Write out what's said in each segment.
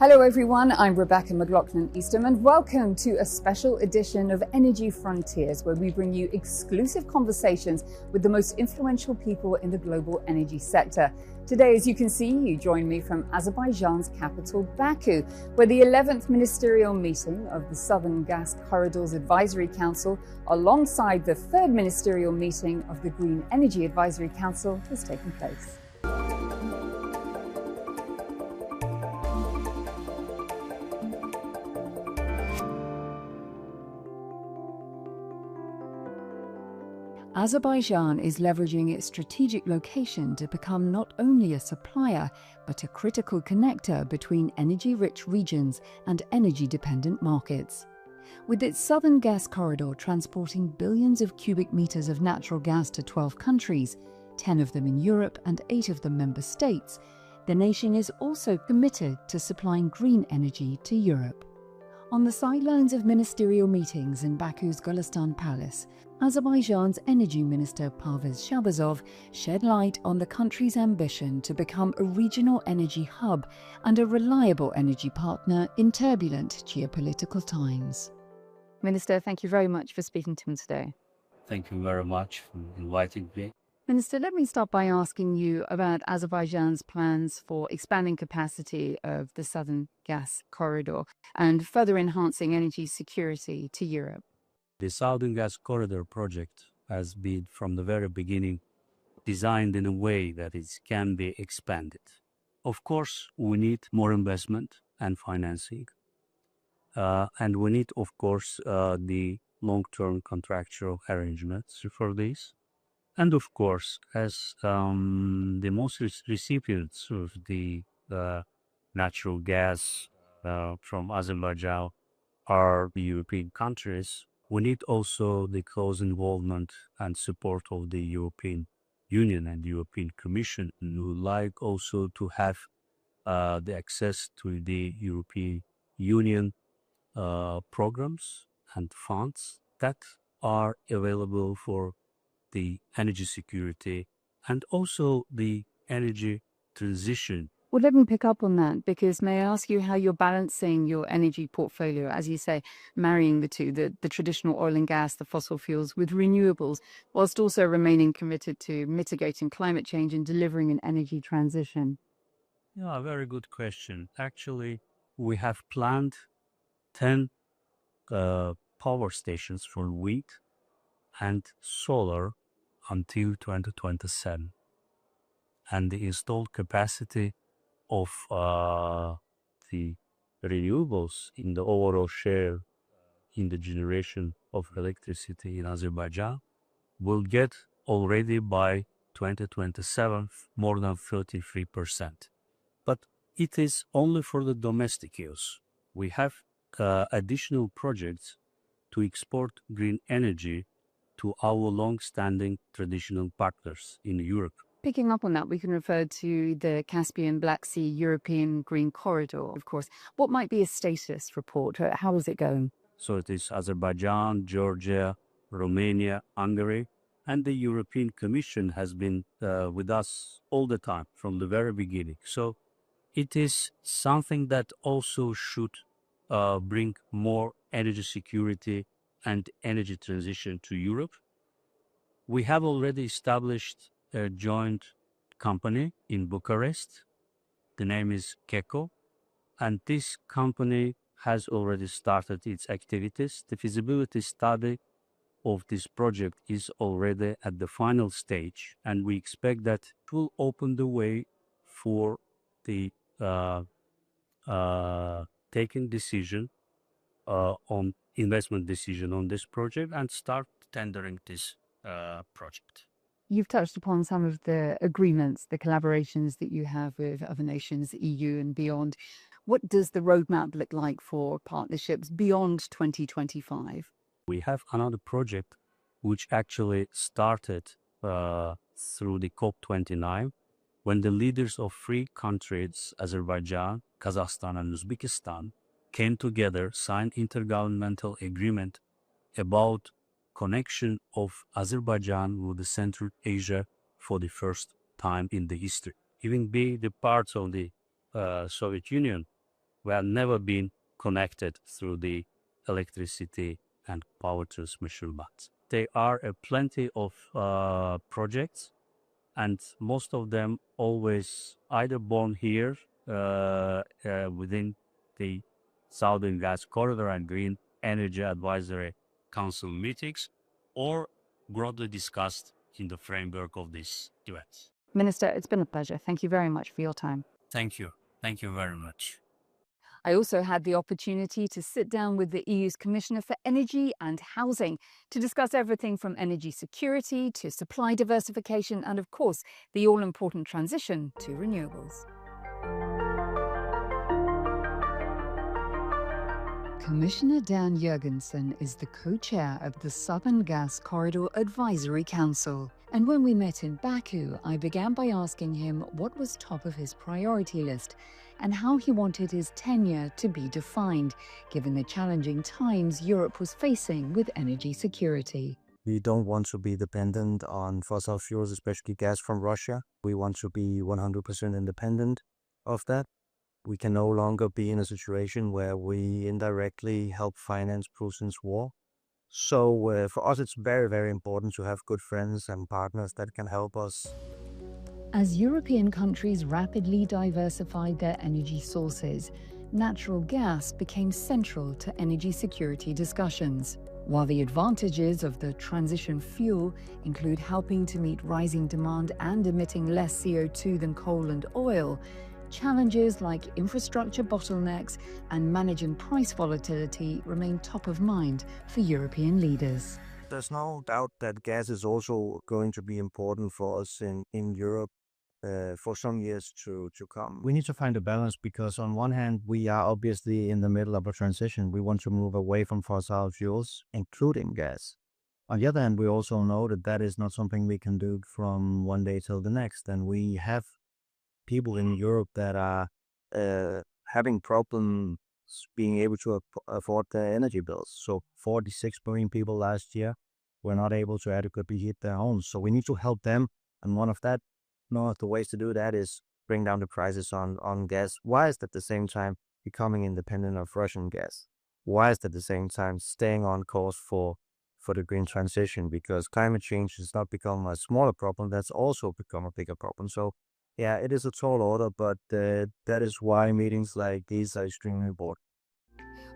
Hello everyone, I'm Rebecca McLaughlin-Eastham and welcome to a special edition of Energy Frontiers, where we bring you exclusive conversations with the most influential people in the global energy sector. Today, as you can see, you join me from Azerbaijan's capital, Baku, where the 11th ministerial meeting of the Southern Gas Corridors Advisory Council, alongside the 3rd ministerial meeting of the Green Energy Advisory Council, has taken place. Azerbaijan is leveraging its strategic location to become not only a supplier, but a critical connector between energy-rich regions and energy-dependent markets. With its Southern Gas Corridor transporting billions of cubic meters of natural gas to 12 countries, 10 of them in Europe and 8 of them member states, the nation is also committed to supplying green energy to Europe. On the sidelines of ministerial meetings in Baku's Gulistan Palace, Azerbaijan's Energy Minister Parviz Shahbazov shed light on the country's ambition to become a regional energy hub and a reliable energy partner in turbulent geopolitical times. Minister, thank you very much for speaking to me today. Thank you very much for inviting me. Minister, let me start by asking you about Azerbaijan's plans for expanding capacity of the Southern Gas Corridor and further enhancing energy security to Europe. The Southern Gas Corridor project has been from the very beginning designed in a way that it can be expanded. Of course, we need more investment and financing. And we need, of course, the long-term contractual arrangements for this. And of course, as the most recipients of the natural gas from Azerbaijan are the European countries, we need also the close involvement and support of the European Union and the European Commission, who would like also to have the access to the European Union programs and funds that are available for the energy security and also the energy transition. Well, let me pick up on that, because may I ask you how you're balancing your energy portfolio, as you say, marrying the two, the traditional oil and gas, the fossil fuels, with renewables, whilst also remaining committed to mitigating climate change and delivering an energy transition? Yeah, very good question. Actually, we have planned 10 power stations for wind and solar until 2027. And the installed capacity of the renewables in the overall share in the generation of electricity in Azerbaijan will get already by 2027 more than 33%. But it is only for the domestic use. We have additional projects to export green energy to our long-standing traditional partners in Europe. Picking up on that, we can refer to the Caspian Black Sea European Green Corridor, of course. What might be a status report? How is it going? So it is Azerbaijan, Georgia, Romania, Hungary, and the European Commission has been with us all the time from the very beginning. So it is something that also should bring more energy security and energy transition to Europe. We have already established a joint company in Bucharest. The name is KECO, and this company has already started its activities. The feasibility study of this project is already at the final stage, and we expect that it will open the way for the taking decision on investment decision on this project and start tendering this project. You've touched upon some of the agreements, the collaborations that you have with other nations, the EU and beyond. What does the roadmap look like for partnerships beyond 2025? We have another project which actually started through the COP29, when the leaders of 3 countries, Azerbaijan, Kazakhstan and Uzbekistan, came together, signed intergovernmental agreement about connection of Azerbaijan with the Central Asia for the first time in the history. Even being the part of the Soviet Union, We have never been connected through the electricity and power transmission lines. There are plenty of projects, and most of them always either born here within the Southern Gas Corridor and Green Energy Advisory Council meetings, or broadly discussed in the framework of these events. Minister, it's been a pleasure. Thank you very much for your time. Thank you. Thank you very much. I also had the opportunity to sit down with the EU's Commissioner for Energy and Housing to discuss everything from energy security to supply diversification and, of course, the all-important transition to renewables. Commissioner Dan Jurgensen is the co-chair of the Southern Gas Corridor Advisory Council. And when we met in Baku, I began by asking him what was top of his priority list and how he wanted his tenure to be defined, given the challenging times Europe was facing with energy security. We don't want to be dependent on fossil fuels, especially gas from Russia. We want to be 100% independent of that. We can no longer be in a situation where we indirectly help finance Putin's war. So for us, it's very, very important to have good friends and partners that can help us. As European countries rapidly diversified their energy sources, natural gas became central to energy security discussions. While the advantages of the transition fuel include helping to meet rising demand and emitting less CO2 than coal and oil, challenges like infrastructure bottlenecks and managing price volatility remain top of mind for European leaders. There's no doubt that gas is also going to be important for us in Europe for some years to come. We need to find a balance because on one hand, we are obviously in the middle of a transition. We want to move away from fossil fuels, including gas. On the other hand, we also know that that is not something we can do from one day till the next. And we have people in Europe that are having problems being able to afford their energy bills. So 46 million people last year were not able to adequately heat their homes. So we need to help them. And one of the ways to do that is bring down the prices on gas. Why is that at the same time becoming independent of Russian gas? Why is that at the same time staying on course for the green transition? Because climate change has not become a smaller problem, that's also become a bigger problem. So yeah, it is a tall order, but that is why meetings like these are extremely important.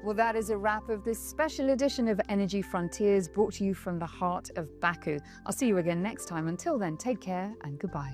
Well, that is a wrap of this special edition of Energy Frontiers, brought to you from the heart of Baku. I'll see you again next time. Until then, take care and goodbye.